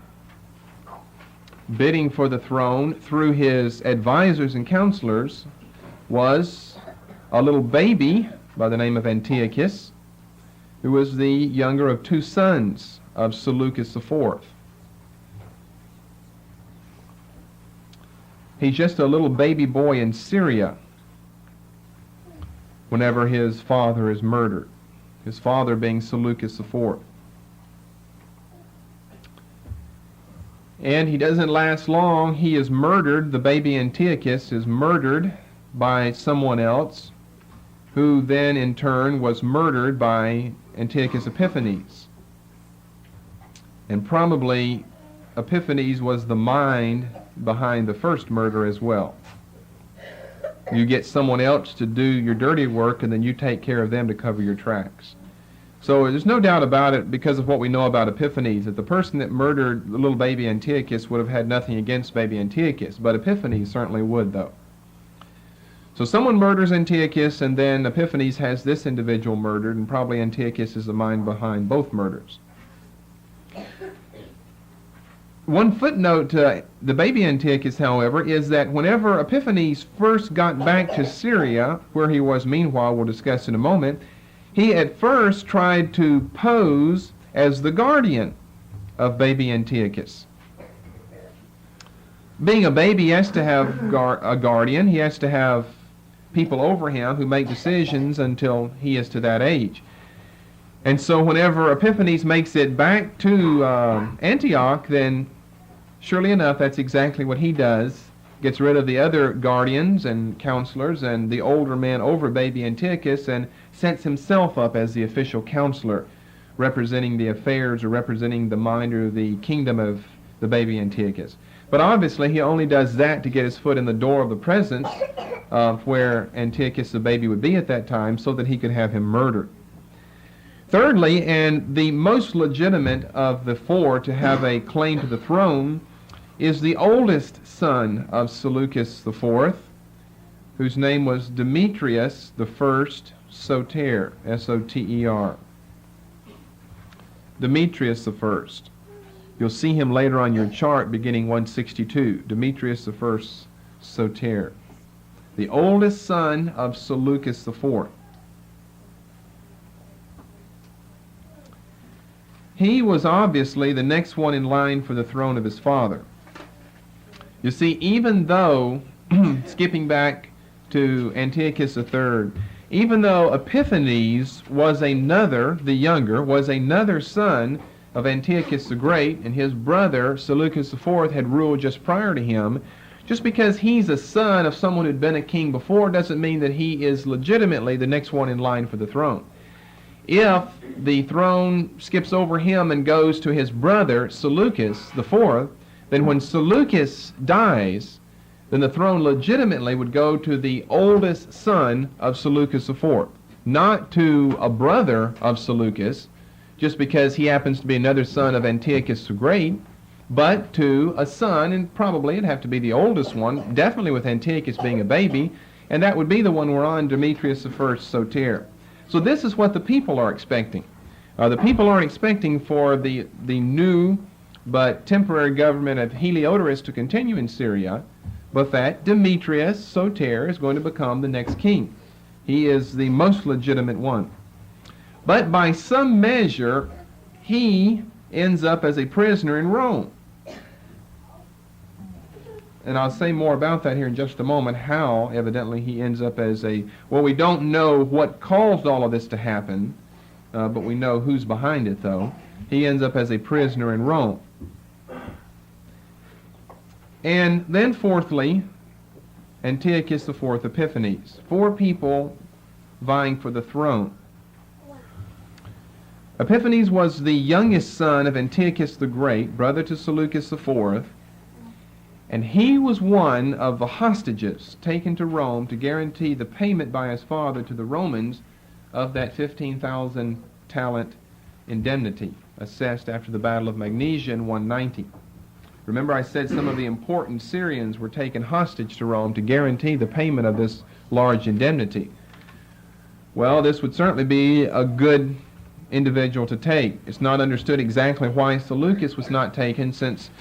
bidding for the throne through his advisors and counselors was a little baby by the name of Antiochus, who was the younger of 2 sons of Seleucus IV. He's just a little baby boy in Syria whenever his father is murdered, his father being Seleucus IV. And he doesn't last long. He is murdered. The baby Antiochus is murdered by someone else, who then in turn was murdered by Antiochus Epiphanes. And probably Epiphanes was the mind behind the first murder as well. You get someone else to do your dirty work, and then you take care of them to cover your tracks. So there's no doubt about it, because of what we know about Epiphanes, that the person that murdered the little baby Antiochus would have had nothing against baby Antiochus, but Epiphanes certainly would, though. So someone murders Antiochus, and then Epiphanes has this individual murdered, and probably Antiochus is the mind behind both murders. One footnote to the baby Antiochus, however, is that whenever Epiphanes first got back to Syria, where he was meanwhile, we'll discuss in a moment, he at first tried to pose as the guardian of baby Antiochus. Being a baby, he has to have a guardian. He has to have people over him who make decisions until he is to that age. And so whenever Epiphanes makes it back to Antioch, then surely enough, that's exactly what he does. Gets rid of the other guardians and counselors and the older men over baby Antiochus and sets himself up as the official counselor, representing the affairs or representing the mind or the kingdom of the baby Antiochus. But obviously he only does that to get his foot in the door of the presence of where Antiochus the baby would be at that time, so that he could have him murdered. Thirdly, and the most legitimate of the four to have a claim to the throne, is the oldest son of Seleucus IV, whose name was Demetrius I Soter, S-O-T-E-R. Demetrius I. You'll see him later on your chart beginning 162. Demetrius I Soter, the oldest son of Seleucus IV. He was obviously the next one in line for the throne of his father. You see, even though, skipping back to Antiochus III, even though Epiphanes was another, the younger, was another son of Antiochus the Great, and his brother Seleucus IV had ruled just prior to him, just because he's a son of someone who'd been a king before doesn't mean that he is legitimately the next one in line for the throne. If the throne skips over him and goes to his brother Seleucus IV, then when Seleucus dies, then the throne legitimately would go to the oldest son of Seleucus IV, not to a brother of Seleucus, just because he happens to be another son of Antiochus the Great, but to a son, and probably it'd have to be the oldest one, definitely with Antiochus being a baby, and that would be the one we're on, Demetrius I Soter. So this is what the people are expecting. The people aren't expecting for the new but temporary government of Heliodorus to continue in Syria, but that Demetrius Soter is going to become the next king. He is the most legitimate one. But by some measure, he ends up as a prisoner in Rome. And I'll say more about that here in just a moment, how evidently he ends up as well, we don't know what caused all of this to happen, but we know who's behind it, though. He ends up as a prisoner in Rome. And then fourthly, Antiochus IV Epiphanes. Four people vying for the throne. Epiphanes was the youngest son of Antiochus the Great, brother to Seleucus IV, and he was one of the hostages taken to Rome to guarantee the payment by his father to the Romans of that 15,000 talent indemnity assessed after the Battle of Magnesia in 190. Remember, I said some of the important Syrians were taken hostage to Rome to guarantee the payment of this large indemnity. Well, this would certainly be a good individual to take. It's not understood exactly why Seleucus was not taken, since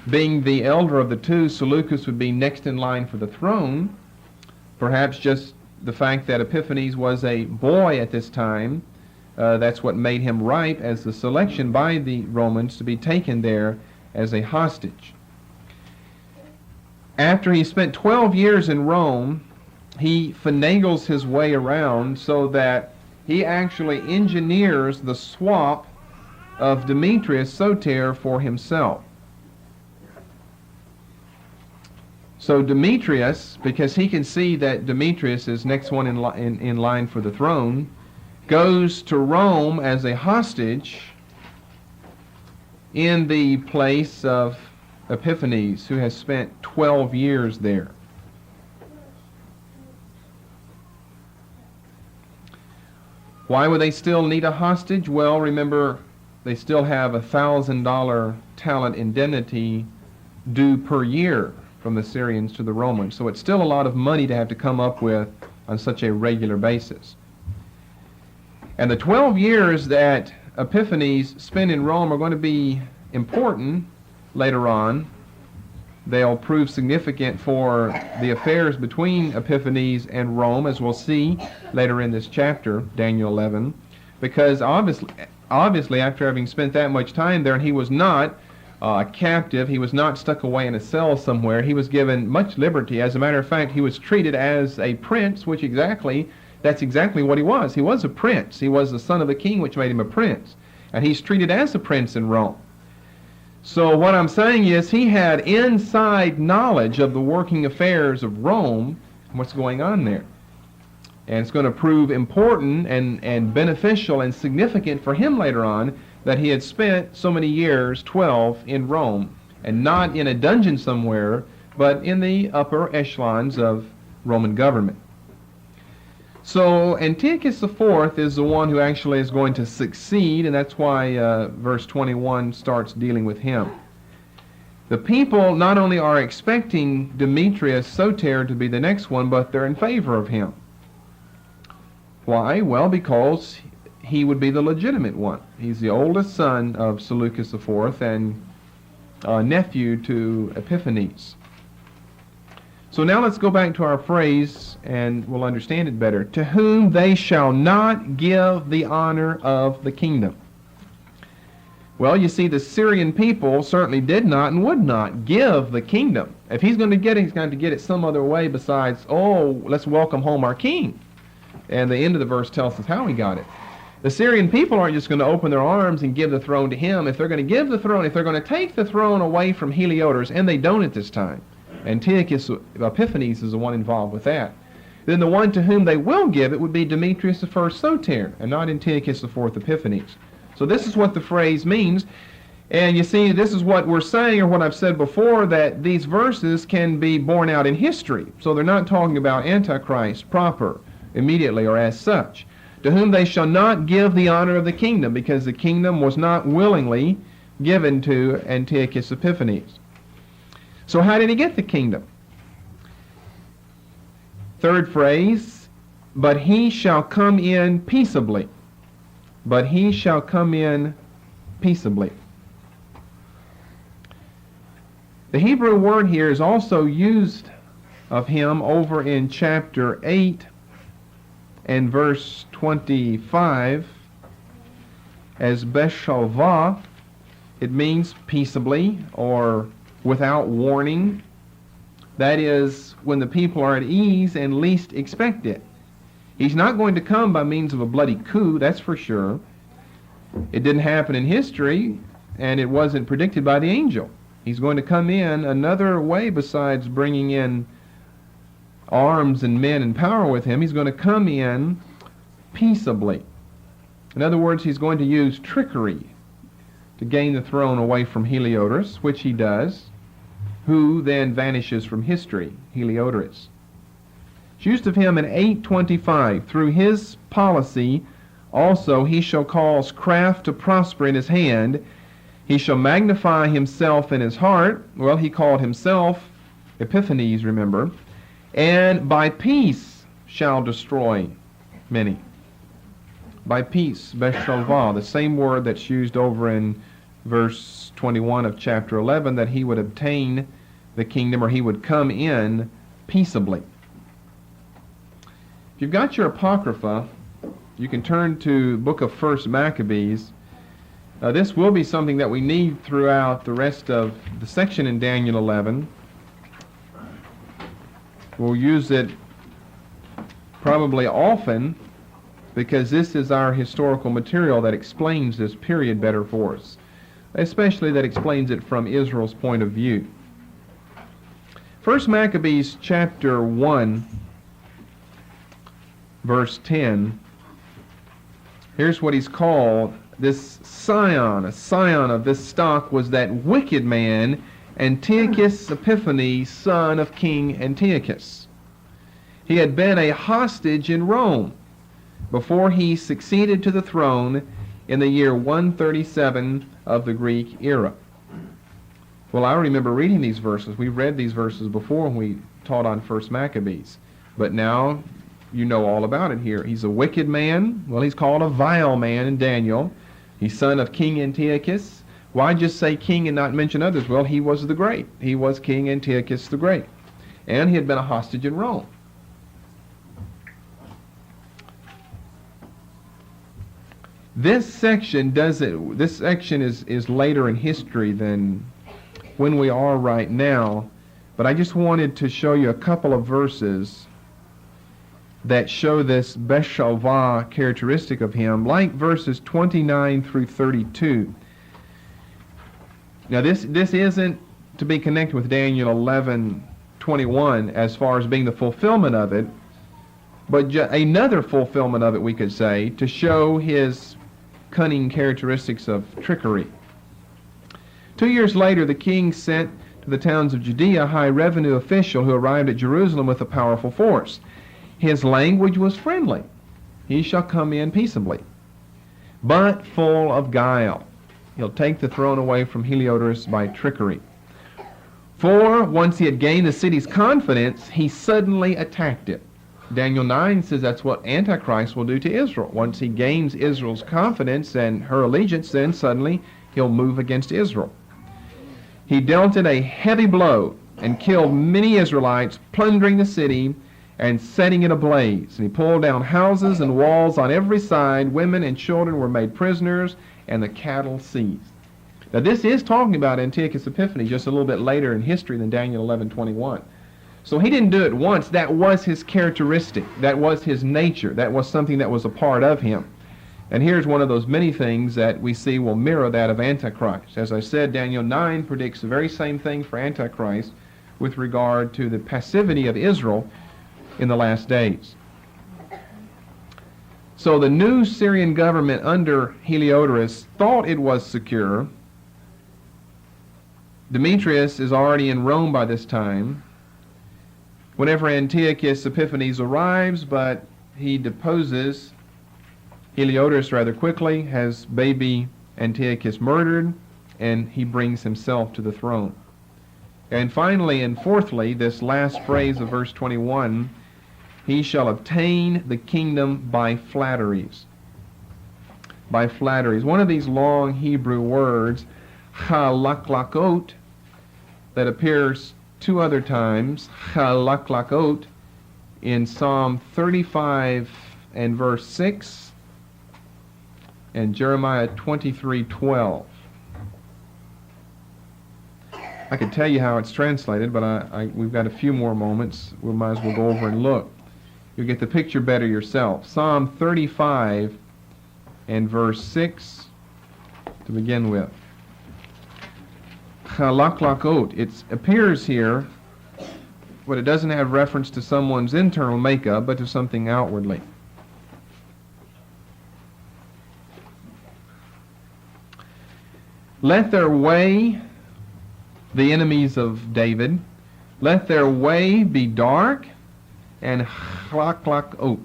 being the elder of the two, Seleucus would be next in line for the throne. Perhaps just the fact that Epiphanes was a boy at this time, that's what made him ripe as the selection by the Romans to be taken there as a hostage. After he spent 12 years in Rome, he finagles his way around so that he actually engineers the swap of Demetrius Soter for himself. So Demetrius, because he can see that Demetrius is next one in line for the throne, goes to Rome as a hostage in the place of Epiphanes, who has spent 12 years there. Why would they still need a hostage? Well, remember, they still have $1,000 talent indemnity due per year from the Syrians to the Romans. So it's still a lot of money to have to come up with on such a regular basis. And the 12 years that Epiphanes spent in Rome are going to be important later on. They'll prove significant for the affairs between Epiphanes and Rome, as we'll see later in this chapter, Daniel 11, because obviously after having spent that much time there, and he was not captive, he was not stuck away in a cell somewhere, he was given much liberty. As a matter of fact, he was treated as a prince, that's exactly what he was. He was a prince. He was the son of the king, which made him a prince. And he's treated as a prince in Rome. So what I'm saying is he had inside knowledge of the working affairs of Rome, what's going on there. And it's going to prove important and beneficial and significant for him later on that he had spent so many years, 12, in Rome, and not in a dungeon somewhere, but in the upper echelons of Roman government. So Antiochus IV is the one who actually is going to succeed, and that's why verse 21 starts dealing with him. The people not only are expecting Demetrius Soter to be the next one, but they're in favor of him. Why? Well, because he would be the legitimate one. He's the oldest son of Seleucus IV and nephew to Epiphanes. So now let's go back to our phrase and we'll understand it better. To whom they shall not give the honor of the kingdom. Well, you see, the Syrian people certainly did not and would not give the kingdom. If he's going to get it, he's going to get it some other way besides, oh, let's welcome home our king. And the end of the verse tells us how he got it. The Syrian people aren't just going to open their arms and give the throne to him. If they're going to give the throne, if they're going to take the throne away from Heliodorus, and they don't at this time, Antiochus Epiphanes is the one involved with that, then the one to whom they will give it would be Demetrius I Soter, and not Antiochus IV Epiphanes. So this is what the phrase means. And you see, this is what we're saying, or what I've said before, that these verses can be borne out in history. So they're not talking about Antichrist proper, immediately, or as such. To whom they shall not give the honor of the kingdom, because the kingdom was not willingly given to Antiochus Epiphanes. So how did he get the kingdom? Third phrase, but he shall come in peaceably. But he shall come in peaceably. The Hebrew word here is also used of him over in chapter 8 and verse 25 as beshalva. It means peaceably or without warning. That is, when the people are at ease and least expect it. He's not going to come by means of a bloody coup, that's for sure. It didn't happen in history, and it wasn't predicted by the angel. He's going to come in another way besides bringing in arms and men and power with him. He's going to come in peaceably. In other words, he's going to use trickery to gain the throne away from Heliodorus, which he does, who then vanishes from history, Heliodorus. It's used of him in 8:25. Through his policy also he shall cause craft to prosper in his hand. He shall magnify himself in his heart. Well, he called himself Epiphanes, remember. And by peace shall destroy many. By peace, beshalva, the same word that's used over in verse 21 of chapter 11, that he would obtain the kingdom, or he would come in peaceably. If you've got your Apocrypha, you can turn to the book of 1 Maccabees. This will be something that we need throughout the rest of the section in Daniel 11. We'll use it probably often because this is our historical material that explains this period better for us, especially that explains it from Israel's point of view. 1 Maccabees chapter 1, verse 10, here's what he's called. This scion, a scion of this stock, was that wicked man, Antiochus Epiphanes, son of King Antiochus. He had been a hostage in Rome before he succeeded to the throne in the year 137 of the Greek era. Well, I remember reading these verses. We read these verses before when we taught on 1 Maccabees. But now you know all about it here. He's a wicked man. Well, he's called a vile man in Daniel. He's son of King Antiochus, Why just say king and not mention others? Well, he was the great. He was King Antiochus the Great. And he had been a hostage in Rome. This section is later in history than when we are right now, but I just wanted to show you a couple of verses that show this Beshalva characteristic of him, like verses 29 through 32. Now this isn't to be connected with Daniel 11:21 as far as being the fulfillment of it, but another fulfillment of it, we could say, to show his cunning characteristics of trickery. 2 years later, the king sent to the towns of Judea a high revenue official who arrived at Jerusalem with a powerful force. His language was friendly. He shall come in peaceably, but full of guile. He'll take the throne away from Heliodorus by trickery. For once he had gained the city's confidence, he suddenly attacked it. Daniel 9 says that's what Antichrist will do to Israel. Once he gains Israel's confidence and her allegiance, then suddenly he'll move against Israel. He dealt it a heavy blow and killed many Israelites, plundering the city and setting it ablaze. And he pulled down houses and walls on every side. Women and children were made prisoners, and the cattle seized. Now this is talking about Antiochus Epiphanes just a little bit later in history than Daniel 11:21. So he didn't do it once. That was his characteristic. That was his nature. That was something that was a part of him. And here's one of those many things that we see will mirror that of Antichrist. As I said, Daniel 9 predicts the very same thing for Antichrist with regard to the passivity of Israel in the last days. So the new Syrian government under Heliodorus thought it was secure. Demetrius is already in Rome by this time. Whenever Antiochus Epiphanes arrives, but he deposes Heliodorus rather quickly, has baby Antiochus murdered, and he brings himself to the throne. And finally and fourthly, this last phrase of verse 21, he shall obtain the kingdom by flatteries. By flatteries. One of these long Hebrew words, halaklakot, that appears two other times, halaklakot, in Psalm 35 and verse 6, and Jeremiah 23:12. I could tell you how it's translated, but we've got a few more moments. We might as well go over and look. You'll get the picture better yourself. Psalm 35 and verse 6 to begin with. Halaklakot. It appears here, but it doesn't have reference to someone's internal makeup, but to something outwardly. Let their way, the enemies of David, let their way be dark, and chlaklakot,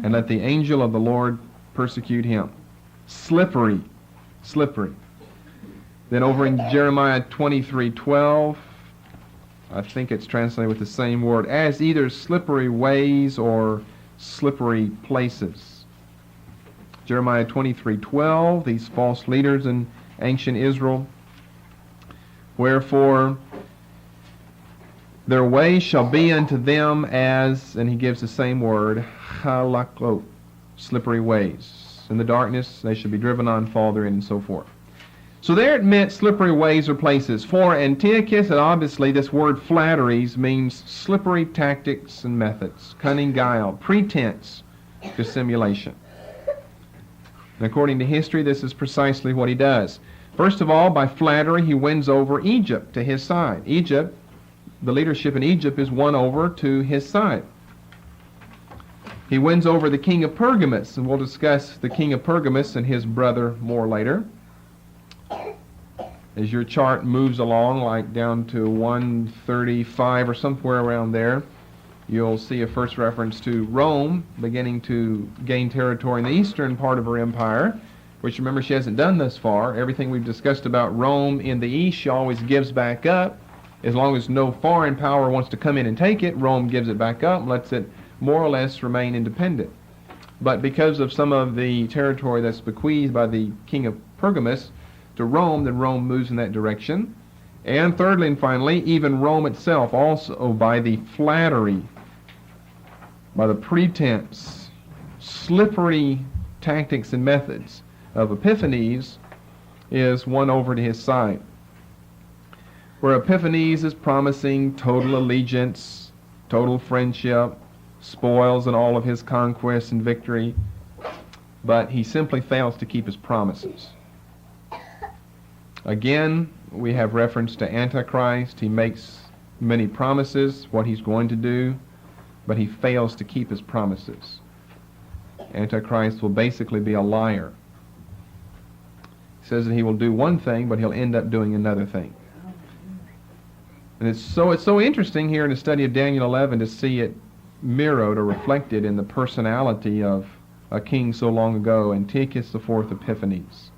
and let the angel of the Lord persecute him. Slippery, slippery. Then over in Jeremiah 23:12, I think it's translated with the same word, as either slippery ways or slippery places. Jeremiah 23:12, these false leaders in ancient Israel. Wherefore their way shall be unto them as, and he gives the same word, halakot, slippery ways. In the darkness they shall be driven on, fall therein, and so forth. So there it meant slippery ways or places. For Antiochus, and obviously this word flatteries means slippery tactics and methods, cunning guile, pretense, dissimulation. And according to history, this is precisely what he does. First of all, by flattery, he wins over Egypt to his side. Egypt, the leadership in Egypt is won over to his side. He wins over the king of Pergamus, and we'll discuss the king of Pergamus and his brother more later. As your chart moves along, like down to 135 or somewhere around there, you'll see a first reference to Rome beginning to gain territory in the eastern part of her empire, which, remember, she hasn't done thus far. Everything we've discussed about Rome in the east, she always gives back up. As long as no foreign power wants to come in and take it, Rome gives it back up and lets it more or less remain independent. But because of some of the territory that's bequeathed by the king of Pergamus, to Rome, then Rome moves in that direction. And thirdly and finally, even Rome itself also, by the flattery, by the pretense, slippery tactics and methods of Epiphanes, is won over to his side. Where Epiphanes is promising total allegiance, total friendship, spoils and all of his conquests and victory, but he simply fails to keep his promises. Again, we have reference to Antichrist. He makes many promises, what he's going to do, but he fails to keep his promises. Antichrist will basically be a liar. He says that he will do one thing, but he'll end up doing another thing. And it's so interesting here in the study of Daniel 11 to see it mirrored or reflected in the personality of a king so long ago, Antiochus IV Epiphanes.